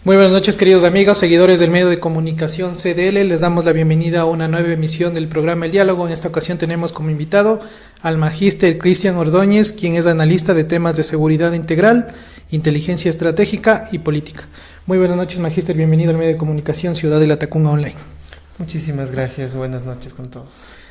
Muy buenas noches, queridos amigos, seguidores del medio de comunicación CDL. Les damos la bienvenida a una nueva emisión del programa El Diálogo. En esta ocasión tenemos como invitado al magíster Cristian Ordóñez, quien es analista de temas de seguridad integral, inteligencia estratégica y política. Muy buenas noches, magíster. Bienvenido al medio de comunicación Ciudad de la Tacunga Online. Muchísimas gracias. Buenas noches con todos.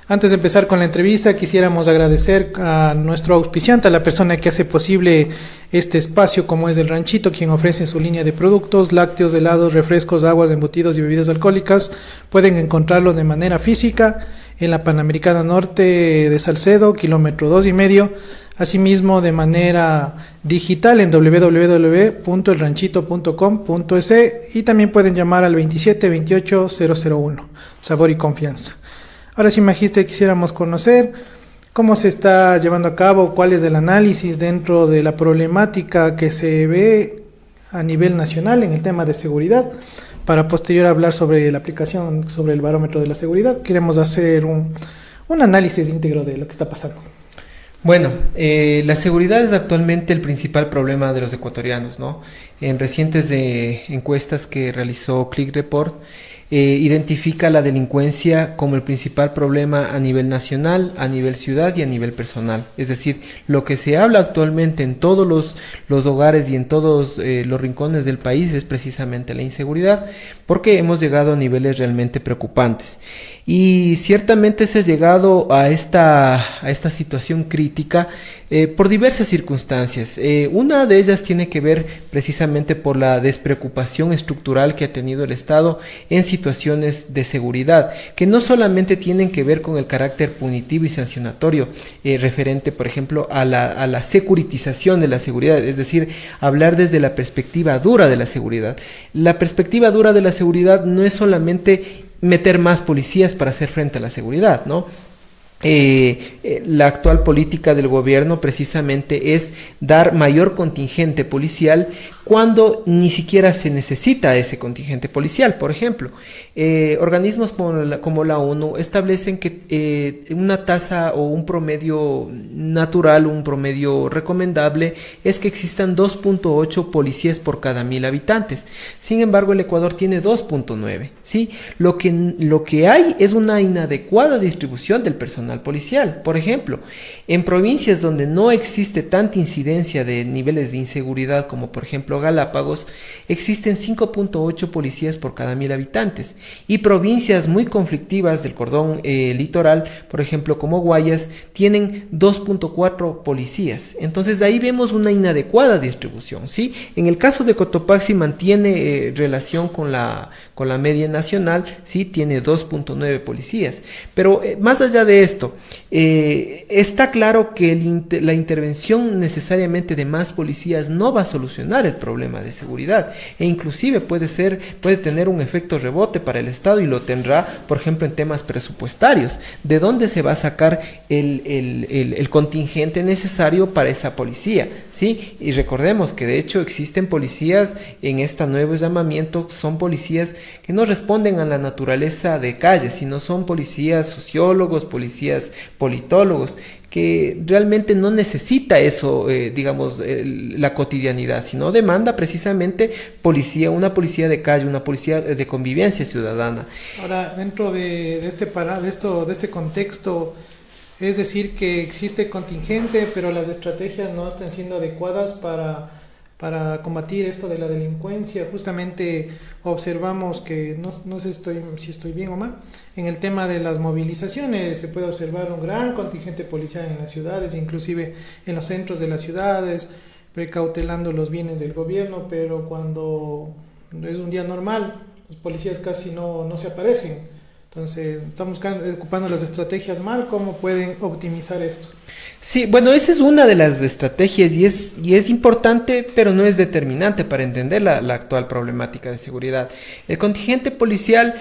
Antes de empezar con la entrevista, quisiéramos agradecer a nuestro auspiciante, a la persona que hace posible este espacio, como es El Ranchito, quien ofrece su línea de productos, lácteos, helados, refrescos, aguas, embutidos y bebidas alcohólicas. Pueden encontrarlo de manera física en la Panamericana Norte de Salcedo, kilómetro 2,5. Asimismo, de manera digital en www.elranchito.com.es y también pueden llamar al 27 28 001. Sabor y confianza. Ahora sí, magíster, quisiéramos conocer cómo se está llevando a cabo, cuál es el análisis dentro de la problemática que se ve a nivel nacional en el tema de seguridad. Para posterior hablar sobre la aplicación, sobre el barómetro de la seguridad, queremos hacer un análisis íntegro de lo que está pasando. Bueno, la seguridad es actualmente el principal problema de los ecuatorianos, ¿no? En recientes encuestas que realizó Click Report, identifica la delincuencia como el principal problema a nivel nacional, a nivel ciudad y a nivel personal. Es decir, lo que se habla actualmente en todos los hogares y en todos los rincones del país es precisamente la inseguridad, porque hemos llegado a niveles realmente preocupantes. Y ciertamente se ha llegado a esta situación crítica por diversas circunstancias. Una de ellas tiene que ver precisamente por la despreocupación estructural que ha tenido el Estado en situaciones de seguridad, que no solamente tienen que ver con el carácter punitivo y sancionatorio referente, por ejemplo, a la securitización de la seguridad, es decir, hablar desde la perspectiva dura de la seguridad. La perspectiva dura de la seguridad no es solamente meter más policías para hacer frente a la seguridad, ¿no? La actual política del gobierno precisamente es dar mayor contingente policial cuando ni siquiera se necesita ese contingente policial. Por ejemplo, organismos como la ONU establecen que una tasa o un promedio natural, un promedio recomendable es que existan 2.8 policías por cada 1000 habitantes. Sin embargo, el Ecuador tiene 2.9, ¿sí? Lo que hay es una inadecuada distribución del personal policial. Por ejemplo, en provincias donde no existe tanta incidencia de niveles de inseguridad como por ejemplo Galápagos, existen 5.8 policías por cada 1000 habitantes, y provincias muy conflictivas del cordón litoral, por ejemplo como Guayas, tienen 2.4 policías. Entonces ahí vemos una inadecuada distribución, ¿sí? En el caso de Cotopaxi mantiene relación con la media nacional, ¿sí? Tiene 2.9 policías, pero más allá de esto, está claro que la intervención necesariamente de más policías no va a solucionar el problema de seguridad, e inclusive puede tener un efecto rebote para el Estado, y lo tendrá, por ejemplo, en temas presupuestarios. ¿De dónde se va a sacar el contingente necesario para esa policía? ¿Sí? Y recordemos que de hecho existen policías en este nuevo llamamiento, son policías que no responden a la naturaleza de calle, sino son policías sociólogos, policías politólogos, que realmente no necesita eso, la cotidianidad, sino demanda precisamente una policía de calle, una policía de convivencia ciudadana. Ahora, dentro de este contexto, es decir, que existe contingente, pero las estrategias no están siendo adecuadas para combatir esto de la delincuencia. Justamente observamos que, no sé si estoy bien o mal, en el tema de las movilizaciones se puede observar un gran contingente policial en las ciudades, inclusive en los centros de las ciudades, precautelando los bienes del gobierno, pero cuando es un día normal, los policías casi no se aparecen. Entonces, estamos ocupando las estrategias mal. ¿Cómo pueden optimizar esto? Sí, bueno, esa es una de las estrategias y es importante, pero no es determinante para entender la actual problemática de seguridad. El contingente policial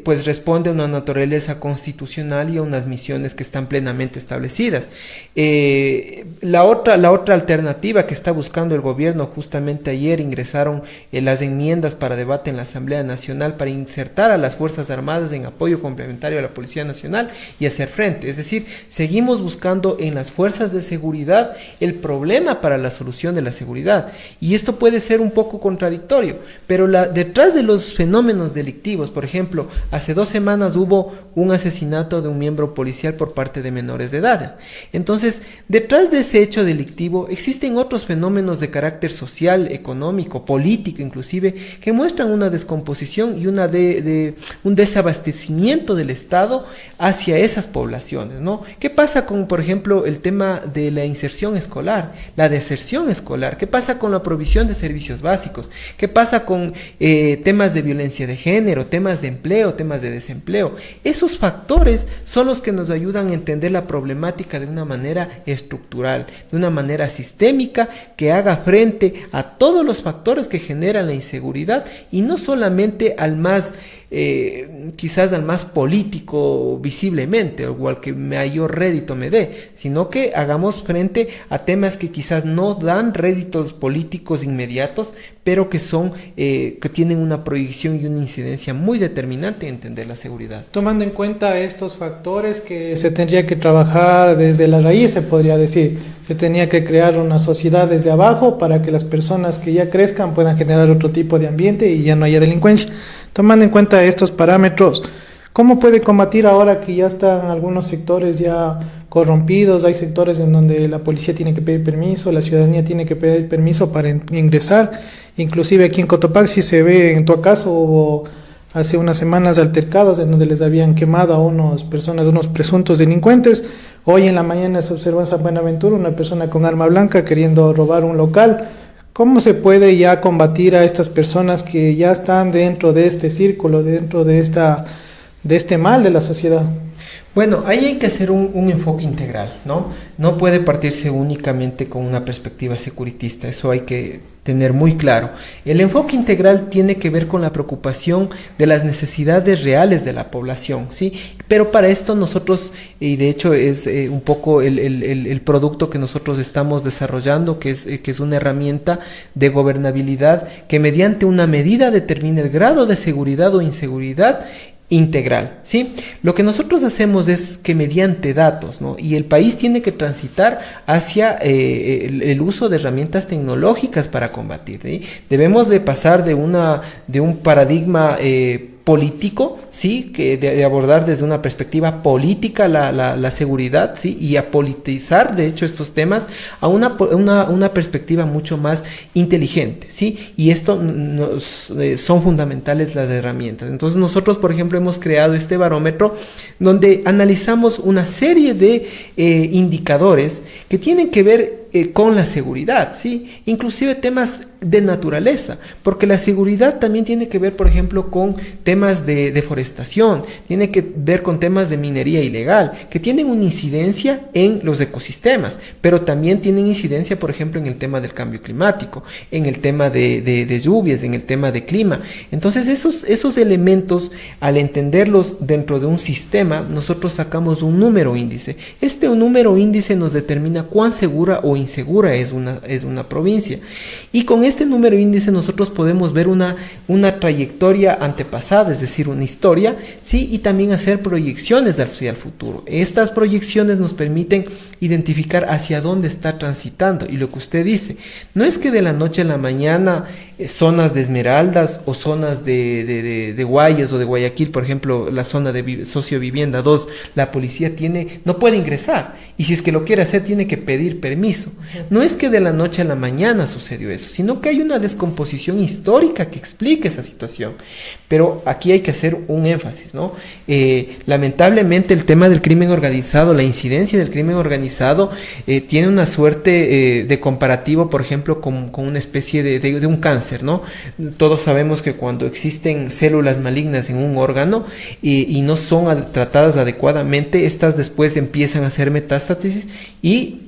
pues responde a una naturaleza constitucional y a unas misiones que están plenamente establecidas. La otra alternativa que está buscando el gobierno, justamente ayer ingresaron las enmiendas para debate en la Asamblea Nacional para insertar a las Fuerzas Armadas en apoyo complementario a la Policía Nacional y hacer frente. Es decir, seguimos buscando buscando en las fuerzas de seguridad el problema para la solución de la seguridad. Y esto puede ser un poco contradictorio, pero detrás de los fenómenos delictivos, por ejemplo, hace 2 semanas hubo un asesinato de un miembro policial por parte de menores de edad. Entonces, detrás de ese hecho delictivo existen otros fenómenos de carácter social, económico, político inclusive, que muestran una descomposición y un desabastecimiento del Estado hacia esas poblaciones, ¿no? ¿Qué pasa con, por ejemplo, el tema de la inserción escolar, la deserción escolar? ¿Qué pasa con la provisión de servicios básicos? ¿Qué pasa con temas de violencia de género, temas de empleo, temas de desempleo? Esos factores son los que nos ayudan a entender la problemática de una manera estructural, de una manera sistémica, que haga frente a todos los factores que generan la inseguridad y no solamente al más quizás al más político visiblemente o al que mayor rédito me dé, sino que hagamos frente a temas que quizás no dan réditos políticos inmediatos, pero que son que tienen una proyección y una incidencia muy determinante en entender la seguridad. Tomando en cuenta estos factores que se tendría que trabajar desde la raíz, se podría decir, se tenía que crear una sociedad desde abajo para que las personas que ya crezcan puedan generar otro tipo de ambiente y ya no haya delincuencia. Tomando en cuenta estos parámetros, ¿cómo puede combatir ahora que ya están algunos sectores ya corrompidos? Hay sectores en donde la policía tiene que pedir permiso, la ciudadanía tiene que pedir permiso para ingresar. Inclusive aquí en Cotopaxi se ve, en tu caso, hubo hace unas semanas altercados en donde les habían quemado a unos presuntos delincuentes. Hoy en la mañana se observó en San Buenaventura una persona con arma blanca queriendo robar un local. ¿Cómo se puede ya combatir a estas personas que ya están dentro de este círculo, dentro de este mal de la sociedad? Bueno, ahí hay que hacer un enfoque integral, ¿no? No puede partirse únicamente con una perspectiva securitista, eso hay que tener muy claro. El enfoque integral tiene que ver con la preocupación de las necesidades reales de la población, ¿sí? Pero para esto nosotros, y de hecho es un poco el producto que nosotros estamos desarrollando, que es una herramienta de gobernabilidad que mediante una medida determina el grado de seguridad o inseguridad integral, ¿sí? Lo que nosotros hacemos es que mediante datos, ¿no? Y el país tiene que transitar hacia el uso de herramientas tecnológicas para combatir, ¿sí? Debemos de pasar de un paradigma político, sí, que de abordar desde una perspectiva política la seguridad, sí, y a politizar de hecho estos temas a una perspectiva mucho más inteligente, sí, y esto son fundamentales las herramientas. Entonces nosotros, por ejemplo, hemos creado este barómetro donde analizamos una serie de indicadores que tienen que ver con la seguridad, ¿sí? Inclusive temas de naturaleza, porque la seguridad también tiene que ver, por ejemplo, con temas de deforestación, tiene que ver con temas de minería ilegal, que tienen una incidencia en los ecosistemas, pero también tienen incidencia, por ejemplo, en el tema del cambio climático, en el tema de lluvias, en el tema de clima. Entonces, esos elementos, al entenderlos dentro de un sistema, nosotros sacamos un número índice. Este número índice nos determina cuán segura o insegura es una provincia. Y con este número índice nosotros podemos ver una trayectoria antepasada, es decir, una historia, ¿sí? Y también hacer proyecciones hacia el futuro. Estas proyecciones nos permiten identificar hacia dónde está transitando. Y lo que usted dice, no es que de la noche a la mañana zonas de Esmeraldas o zonas de Guayas o de Guayaquil, por ejemplo, la zona de sociovivienda 2, la policía no puede ingresar. Y si es que lo quiere hacer, tiene que pedir permiso. No es que de la noche a la mañana sucedió eso, sino que hay una descomposición histórica que explica esa situación. Pero aquí hay que hacer un énfasis, ¿no? Lamentablemente el tema del crimen organizado, la incidencia del crimen organizado, tiene una suerte de comparativo, por ejemplo, con una especie de un cáncer, ¿no? Todos sabemos que cuando existen células malignas en un órgano y no son tratadas adecuadamente, estas después empiezan a hacer metástasis y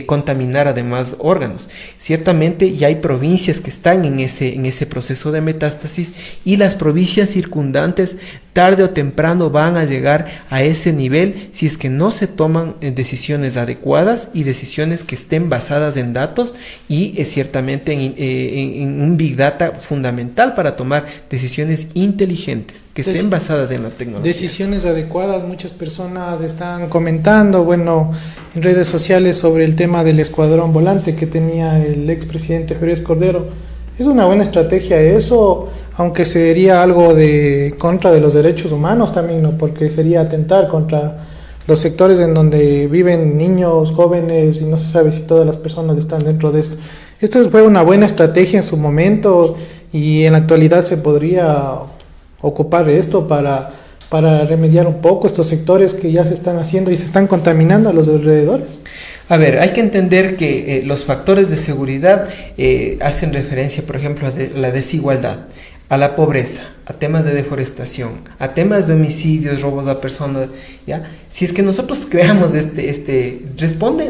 contaminar además órganos. Ciertamente ya hay provincias que están en ese proceso de metástasis y las provincias circundantes tarde o temprano van a llegar a ese nivel si es que no se toman decisiones adecuadas y decisiones que estén basadas en datos y ciertamente en un Big Data fundamental para tomar decisiones inteligentes que estén basadas en la tecnología. Decisiones adecuadas. Muchas personas están comentando, bueno, en redes sociales sobre el tema del escuadrón volante que tenía el expresidente Pérez Cordero. Es una buena estrategia eso, aunque sería algo de contra de los derechos humanos también, ¿no? Porque sería atentar contra los sectores en donde viven niños, jóvenes, y no se sabe si todas las personas están dentro de esto. Esto fue una buena estrategia en su momento y en la actualidad se podría ocupar de esto para remediar un poco estos sectores que ya se están haciendo y se están contaminando a los alrededores. A ver, hay que entender que los factores de seguridad hacen referencia, por ejemplo, a la desigualdad, a la pobreza, a temas de deforestación, a temas de homicidios, robos a personas, ¿ya? Si es que nosotros creamos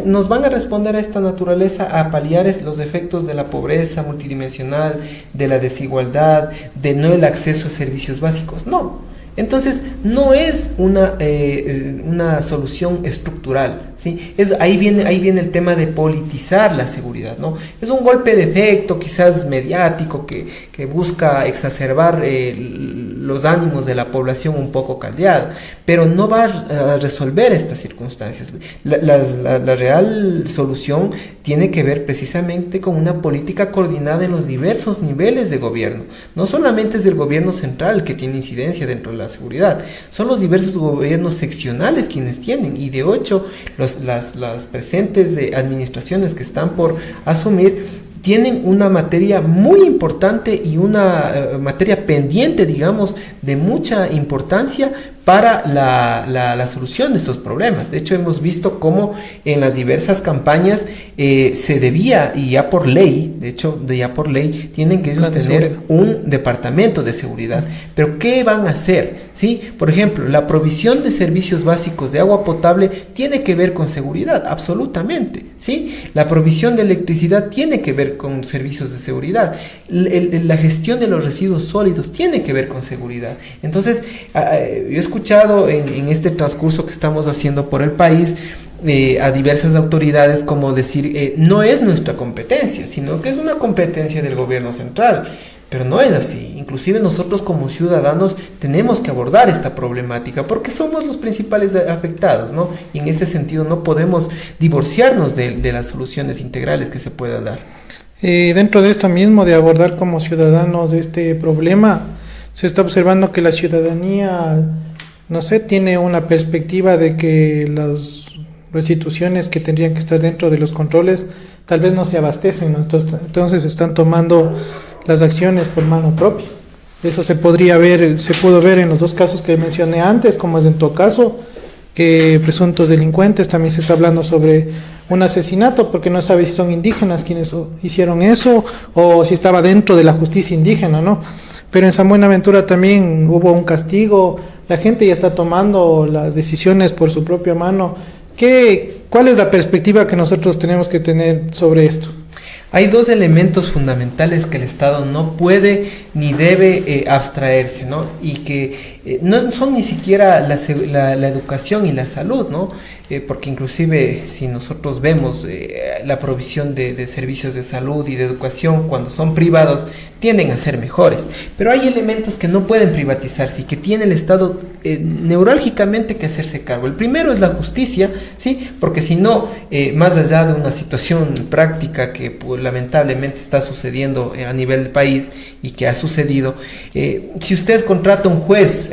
nos van a responder a esta naturaleza a paliar los efectos de la pobreza multidimensional, de la desigualdad, de no el acceso a servicios básicos, no. Entonces, no es una solución estructural, ¿sí? Ahí viene el tema de politizar la seguridad, ¿no? Es un golpe de efecto, quizás mediático, que busca exacerbar los ánimos de la población un poco caldeada, pero no va a resolver estas circunstancias. La real solución tiene que ver precisamente con una política coordinada en los diversos niveles de gobierno. No solamente es el gobierno central que tiene incidencia dentro de la seguridad, son los diversos gobiernos seccionales quienes tienen, y de hecho las presentes administraciones que están por asumir tienen una materia muy importante y una materia pendiente, digamos, de mucha importancia para la solución de estos problemas. De hecho, hemos visto cómo en las diversas campañas se debía, y ya por ley, tienen que ellos tener un departamento de seguridad. Pero ¿qué van a hacer? ¿Sí? Por ejemplo, la provisión de servicios básicos de agua potable tiene que ver con seguridad, absolutamente, ¿sí? La provisión de electricidad tiene que ver con servicios de seguridad. La gestión de los residuos sólidos tiene que ver con seguridad. Entonces, yo he escuchado en este transcurso que estamos haciendo por el país a diversas autoridades como decir, no es nuestra competencia, sino que es una competencia del gobierno central. Pero no es así. Inclusive nosotros como ciudadanos tenemos que abordar esta problemática porque somos los principales afectados, ¿no? Y en ese sentido no podemos divorciarnos de las soluciones integrales que se puedan dar. Dentro de esto mismo de abordar como ciudadanos este problema, se está observando que la ciudadanía, no sé, tiene una perspectiva de que las restituciones que tendrían que estar dentro de los controles tal vez no se abastecen, ¿no? Entonces están tomando las acciones por mano propia. Eso se pudo ver en los dos casos que mencioné antes, como es en tu caso, que presuntos delincuentes. También se está hablando sobre un asesinato, porque no sabe si son indígenas quienes hicieron eso o si estaba dentro de la justicia indígena, ¿no? Pero en San Buenaventura también hubo un castigo. La gente ya está tomando las decisiones por su propia mano. ¿Cuál es la perspectiva que nosotros tenemos que tener sobre esto? Hay dos elementos fundamentales que el Estado no puede ni debe abstraerse, ¿no? Y que no son ni siquiera la educación y la salud, ¿no? Porque inclusive si nosotros vemos la provisión de servicios de salud y de educación cuando son privados, tienden a ser mejores. Pero hay elementos que no pueden privatizarse y que tiene el Estado neurálgicamente que hacerse cargo. El primero es la justicia, ¿sí? Porque si no, más allá de una situación práctica que pues, lamentablemente está sucediendo a nivel del país y que ha sucedido, si usted contrata un juez,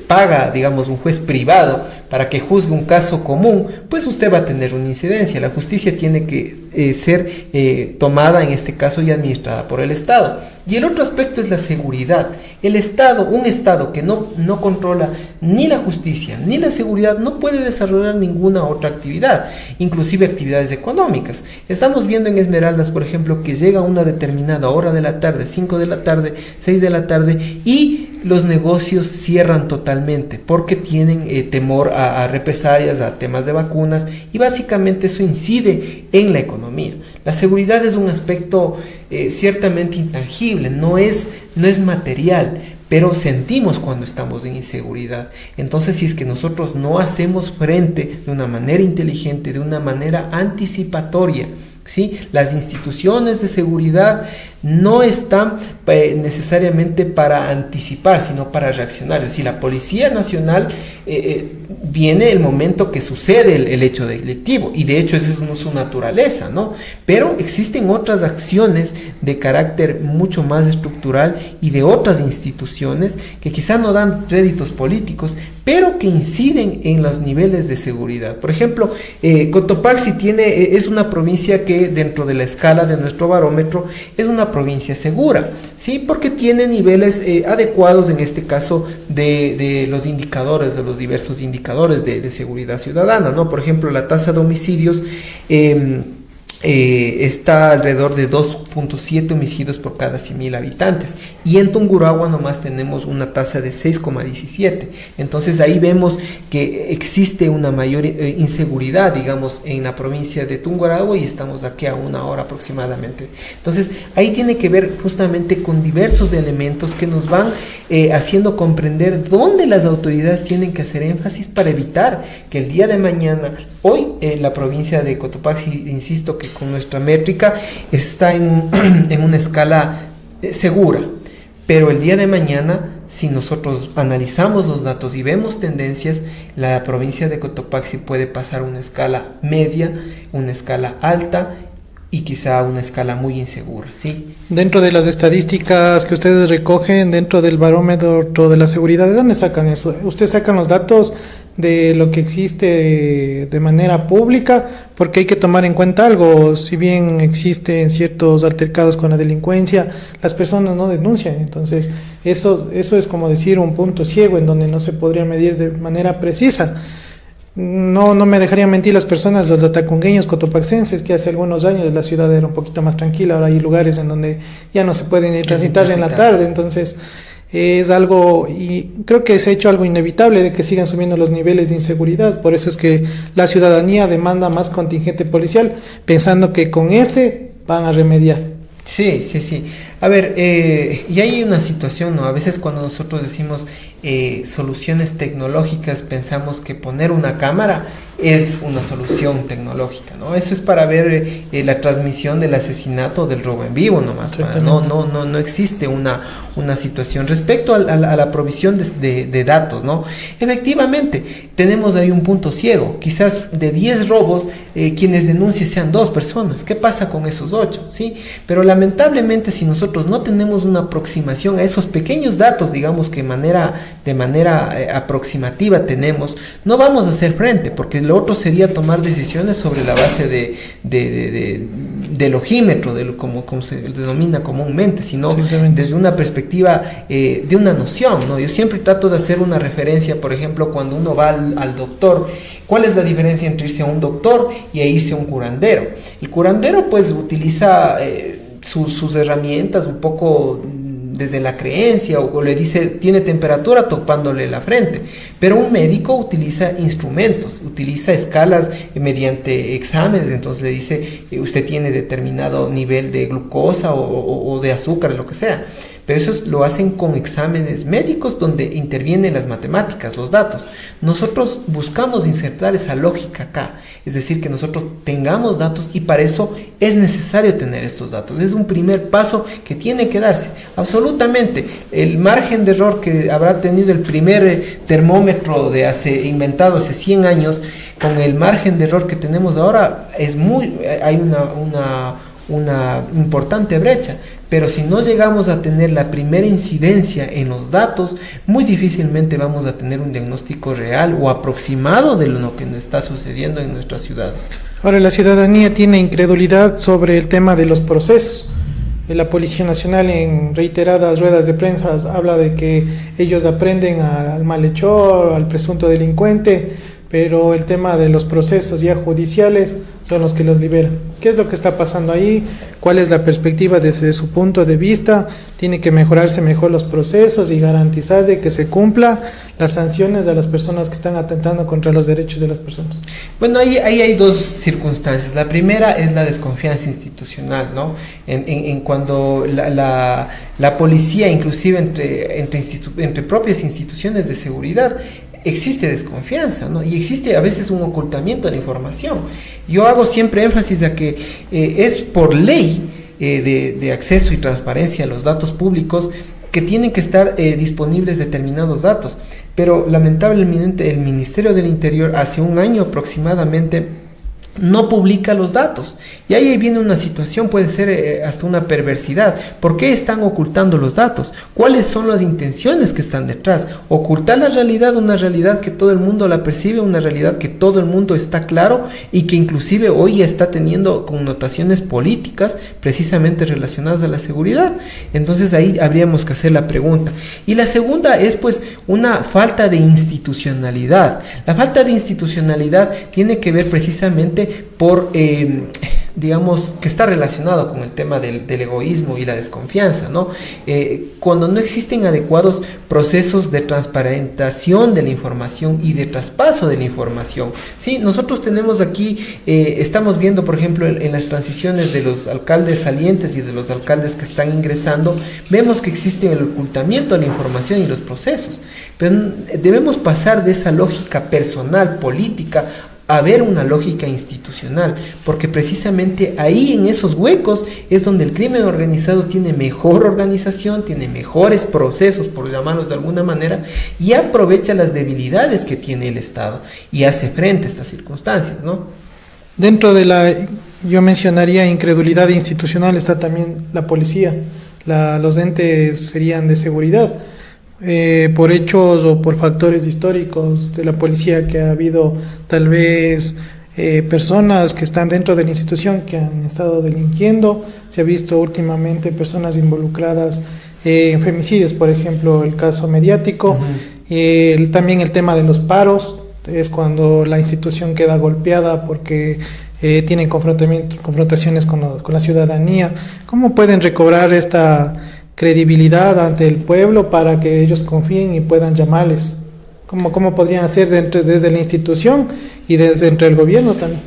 paga, digamos, un juez privado para que juzgue un caso común, pues usted va a tener una incidencia. La justicia tiene que ser tomada en este caso y administrada por el Estado. Y el otro aspecto es la seguridad. El Estado, un Estado que no controla ni la justicia ni la seguridad, no puede desarrollar ninguna otra actividad, inclusive actividades económicas. Estamos viendo en Esmeraldas, por ejemplo, que llega a una determinada hora de la tarde, 5 de la tarde, 6 de la tarde, y los negocios cierran totalmente porque tienen temor a represalias, a temas de vacunas, y básicamente eso incide en la economía. La seguridad es un aspecto ciertamente intangible, no es material, pero sentimos cuando estamos en inseguridad. Entonces, si es que nosotros no hacemos frente de una manera inteligente, de una manera anticipatoria, ¿sí? Las instituciones de seguridad no están necesariamente para anticipar, sino para reaccionar. Es decir, la Policía Nacional viene el momento que sucede el hecho delictivo, y de hecho esa es su naturaleza, ¿no? Pero existen otras acciones de carácter mucho más estructural y de otras instituciones que quizá no dan réditos políticos, pero que inciden en los niveles de seguridad. Por ejemplo, Cotopaxi es una provincia que dentro de la escala de nuestro barómetro es una provincia segura, ¿sí? Porque tiene niveles adecuados, en este caso, de los indicadores, de los diversos indicadores de seguridad ciudadana, ¿no? Por ejemplo, la tasa de homicidios está alrededor de 2.7 homicidios por cada 100.000 habitantes, y en Tungurahua nomás tenemos una tasa de 6,17. Entonces ahí vemos que existe una mayor inseguridad, digamos, en la provincia de Tungurahua, y estamos aquí a 1 hora aproximadamente. Entonces ahí tiene que ver justamente con diversos elementos que nos van haciendo comprender dónde las autoridades tienen que hacer énfasis para evitar que el día de mañana, hoy la provincia de Cotopaxi, insisto que con nuestra métrica está en una escala segura, pero el día de mañana, si nosotros analizamos los datos y vemos tendencias, la provincia de Cotopaxi puede pasar una escala media, una escala alta y quizá una escala muy insegura, ¿sí? Dentro de las estadísticas que ustedes recogen, dentro del barómetro de la seguridad, ¿de dónde sacan eso? ¿Ustedes sacan los datos de lo que existe de manera pública? Porque hay que tomar en cuenta algo: si bien existen ciertos altercados con la delincuencia, las personas no denuncian. Entonces eso es como decir un punto ciego en donde no se podría medir de manera precisa. No me dejarían mentir las personas, los latacungueños cotopaxenses, que hace algunos años la ciudad era un poquito más tranquila. Ahora hay lugares en donde ya no se pueden ir transitar en la tarde. Entonces es algo, y creo que se ha hecho algo inevitable, de que sigan subiendo los niveles de inseguridad. Por eso es que la ciudadanía demanda más contingente policial, pensando que con van a remediar. Sí. A ver, y hay una situación, ¿no? A veces cuando nosotros decimos soluciones tecnológicas, pensamos que poner una cámara es una solución tecnológica, ¿no? Eso es para ver la transmisión del asesinato o del robo en vivo nomás. No existe una situación respecto a la provisión de datos, ¿no? Efectivamente, tenemos ahí un punto ciego. Quizás de 10 robos, quienes denuncien sean 2 personas. ¿Qué pasa con esos 8? ¿Sí? Pero lamentablemente, si nosotros no tenemos una aproximación a esos pequeños datos, digamos que de manera aproximativa tenemos, no vamos a hacer frente, porque lo otro sería tomar decisiones sobre la base del ojímetro, como se denomina comúnmente, sino desde una perspectiva de una noción, ¿no? Yo siempre trato de hacer una referencia, por ejemplo, cuando uno va al doctor. ¿Cuál es la diferencia entre irse a un doctor y irse a un curandero? El curandero pues utiliza sus herramientas un poco desde la creencia, o le dice tiene temperatura topándole la frente, pero un médico utiliza instrumentos, utiliza escalas mediante exámenes. Entonces le dice usted tiene determinado nivel de glucosa o de azúcar, lo que sea, pero eso lo hacen con exámenes médicos donde intervienen las matemáticas, los datos. Nosotros buscamos insertar esa lógica acá, es decir, que nosotros tengamos datos, y para eso es necesario tener estos datos. Es un primer paso que tiene que darse. Absolutamente, el margen de error que habrá tenido el primer termómetro inventado hace 100 años, con el margen de error que tenemos ahora, hay una importante brecha. Pero si no llegamos a tener la primera incidencia en los datos, muy difícilmente vamos a tener un diagnóstico real o aproximado de lo que nos está sucediendo en nuestras ciudades. Ahora, la ciudadanía tiene incredulidad sobre el tema de los procesos. La Policía Nacional, en reiteradas ruedas de prensa, habla de que ellos aprenden al malhechor, al presunto delincuente, pero el tema de los procesos ya judiciales son los que los liberan. ¿Qué es lo que está pasando ahí? ¿Cuál es la perspectiva desde su punto de vista? Tiene que mejorarse mejor los procesos y garantizar de que se cumpla las sanciones a las personas que están atentando contra los derechos de las personas. Bueno, ahí hay dos circunstancias. La primera es la desconfianza institucional, ¿no? En cuando la policía, inclusive entre propias instituciones de seguridad, existe desconfianza, ¿no? Y existe a veces un ocultamiento de la información. Yo hago siempre énfasis a que es por ley de acceso y transparencia a los datos públicos que tienen que estar disponibles determinados datos, pero lamentablemente el Ministerio del Interior hace un año aproximadamente no publica los datos, y ahí viene una situación, puede ser hasta una perversidad. ¿Por qué están ocultando los datos? ¿Cuáles son las intenciones que están detrás? Ocultar la realidad, una realidad que todo el mundo la percibe, una realidad que todo el mundo está claro y que inclusive hoy está teniendo connotaciones políticas precisamente relacionadas a la seguridad. Entonces ahí habríamos que hacer la pregunta. Y la segunda es pues una falta de institucionalidad. La falta de institucionalidad tiene que ver precisamente por, digamos, que está relacionado con el tema del egoísmo y la desconfianza, ¿no? Cuando no existen adecuados procesos de transparentación de la información y de traspaso de la información. Sí, nosotros tenemos aquí, estamos viendo, por ejemplo, en las transiciones de los alcaldes salientes y de los alcaldes que están ingresando, vemos que existe el ocultamiento de la información y los procesos, pero debemos pasar de esa lógica personal, política, a ver una lógica institucional, porque precisamente ahí en esos huecos es donde el crimen organizado tiene mejor organización, tiene mejores procesos, por llamarlos de alguna manera, y aprovecha las debilidades que tiene el Estado y hace frente a estas circunstancias, ¿no? Dentro de yo mencionaría incredulidad institucional, está también la policía, los entes serían de seguridad. Por hechos o por factores históricos de la policía, que ha habido tal vez personas que están dentro de la institución que han estado delinquiendo. Se ha visto últimamente personas involucradas en femicidios, por ejemplo, el caso mediático. También el tema de los paros, es cuando la institución queda golpeada porque tienen confrontaciones con la ciudadanía. ¿Cómo pueden recobrar esta credibilidad ante el pueblo para que ellos confíen y puedan llamarles? ¿Cómo podrían hacer desde la institución y desde entre el gobierno también?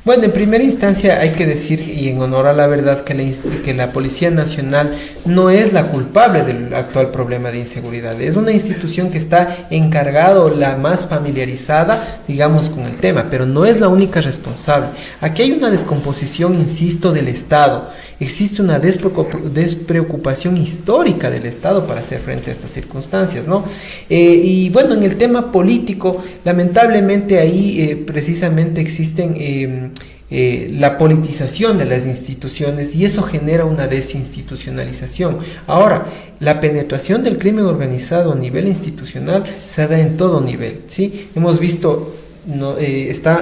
Bueno, en primera instancia hay que decir, y en honor a la verdad, que la Policía Nacional no es la culpable del actual problema de inseguridad. Es una institución que está encargada o la más familiarizada, digamos, con el tema, pero no es la única responsable. Aquí hay una descomposición, insisto, del Estado. Existe una despreocupación histórica del Estado para hacer frente a estas circunstancias, ¿no? Y bueno, en el tema político, lamentablemente ahí precisamente existen la politización de las instituciones, y eso genera una desinstitucionalización. Ahora, la penetración del crimen organizado a nivel institucional se da en todo nivel, ¿sí? Hemos visto...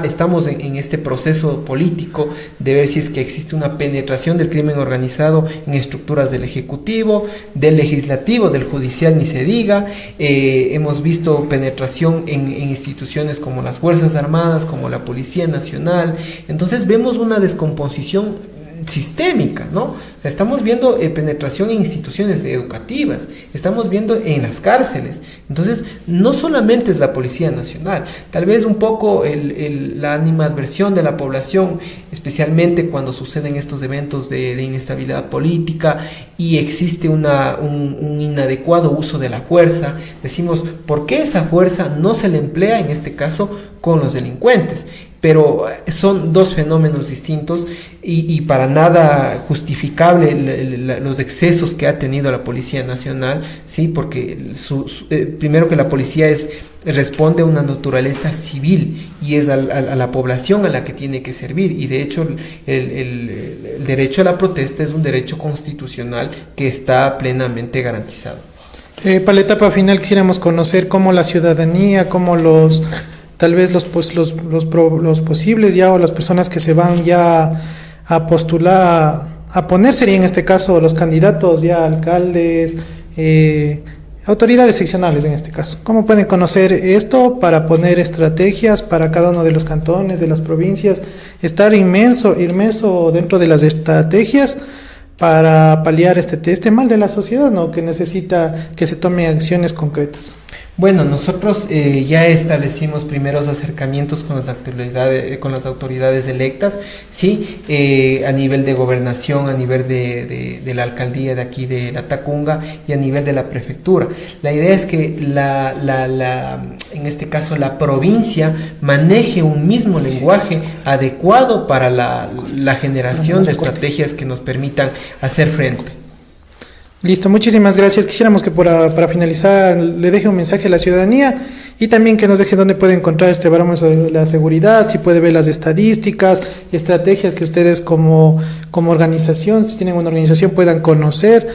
estamos en este proceso político de ver si es que existe una penetración del crimen organizado en estructuras del Ejecutivo, del Legislativo, del Judicial, ni se diga. Hemos visto penetración en instituciones como las Fuerzas Armadas, como la Policía Nacional. Entonces vemos una descomposición sistémica, ¿no? O sea, estamos viendo penetración en instituciones educativas, estamos viendo en las cárceles. Entonces, no solamente es la Policía Nacional, tal vez un poco la animadversión de la población, especialmente cuando suceden estos eventos de inestabilidad política y existe un inadecuado uso de la fuerza. Decimos, ¿por qué esa fuerza no se le emplea en este caso con los delincuentes? Pero son dos fenómenos distintos y para nada justificable los excesos que ha tenido la Policía Nacional, ¿sí? Porque primero que la policía responde a una naturaleza civil y es a la población a la que tiene que servir, y de hecho el derecho a la protesta es un derecho constitucional que está plenamente garantizado. Para la etapa final quisiéramos conocer cómo la ciudadanía, cómo tal vez los posibles ya, o las personas que se van ya a postular, a poner, sería en este caso los candidatos ya alcaldes, autoridades seccionales en este caso. ¿Cómo pueden conocer esto para poner estrategias para cada uno de los cantones, de las provincias, estar inmerso dentro de las estrategias para paliar este mal de la sociedad, ¿no? Que necesita que se tomen acciones concretas? Bueno, nosotros ya establecimos primeros acercamientos con las autoridades electas, sí, a nivel de gobernación, a nivel de la alcaldía de aquí de La Tacunga y a nivel de la prefectura. La idea es que en este caso la provincia maneje un mismo lenguaje adecuado para la generación de estrategias que nos permitan hacer frente. Listo, muchísimas gracias. Quisiéramos que para finalizar le deje un mensaje a la ciudadanía y también que nos deje dónde puede encontrar este barómetro de la seguridad, si puede ver las estadísticas, estrategias que ustedes como organización, si tienen una organización, puedan conocer,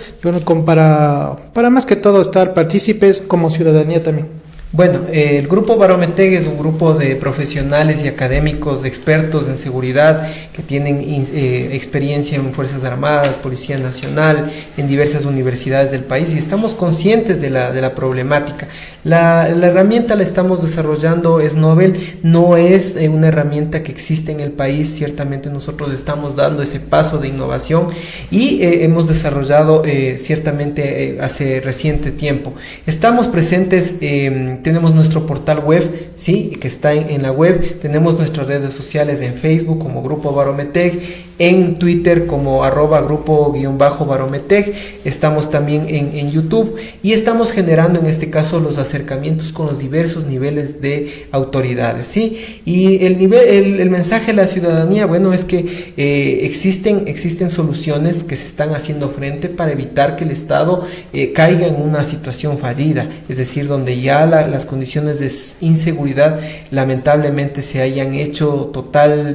para más que todo estar partícipes como ciudadanía también. Bueno, el Grupo Barometeg es un grupo de profesionales y académicos, expertos en seguridad, que tienen experiencia en Fuerzas Armadas, Policía Nacional, en diversas universidades del país, y estamos conscientes de la problemática. La herramienta la estamos desarrollando, es novel, no es una herramienta que existe en el país. Ciertamente nosotros estamos dando ese paso de innovación y hemos desarrollado ciertamente hace reciente tiempo. Estamos presentes, tenemos nuestro portal web, ¿sí?, que está en la web, tenemos nuestras redes sociales en Facebook como Grupo Barometeg, en Twitter como @grupo_barometeg, estamos también en YouTube y estamos generando en este caso los acercamientos con los diversos niveles de autoridades, ¿sí? Y el mensaje a la ciudadanía, bueno, es que existen soluciones que se están haciendo frente para evitar que el Estado caiga en una situación fallida, es decir, donde ya las condiciones de inseguridad lamentablemente se hayan hecho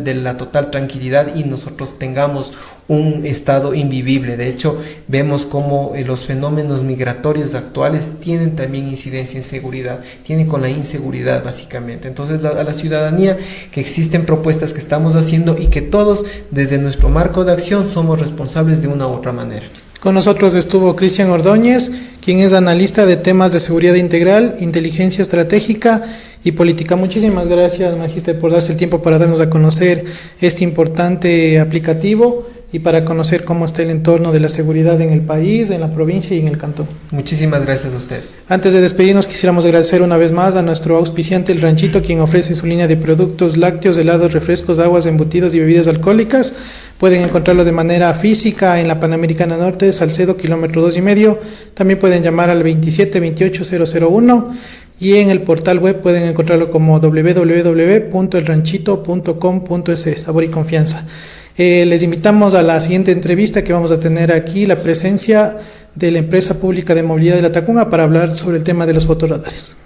de la total tranquilidad y nosotros tengamos un estado invivible. De hecho, vemos cómo los fenómenos migratorios actuales tienen también incidencia en seguridad, tienen con la inseguridad básicamente. Entonces, a la ciudadanía, que existen propuestas que estamos haciendo y que todos desde nuestro marco de acción somos responsables de una u otra manera. Con nosotros estuvo Cristian Ordóñez, quien es analista de temas de seguridad integral, inteligencia estratégica y política. Muchísimas gracias, Magíster, por darse el tiempo para darnos a conocer este importante aplicativo y para conocer cómo está el entorno de la seguridad en el país, en la provincia y en el cantón. Muchísimas gracias a ustedes. Antes de despedirnos, quisiéramos agradecer una vez más a nuestro auspiciante El Ranchito, quien ofrece su línea de productos lácteos, helados, refrescos, aguas, embutidos y bebidas alcohólicas. Pueden encontrarlo de manera física en la Panamericana Norte, Salcedo, kilómetro 2,5. También pueden llamar al 27 28 001 y en el portal web pueden encontrarlo como www.elranchito.com.es. Sabor y confianza. Les invitamos a la siguiente entrevista, que vamos a tener aquí la presencia de la Empresa Pública de Movilidad de La Tacunga para hablar sobre el tema de los fotorradares.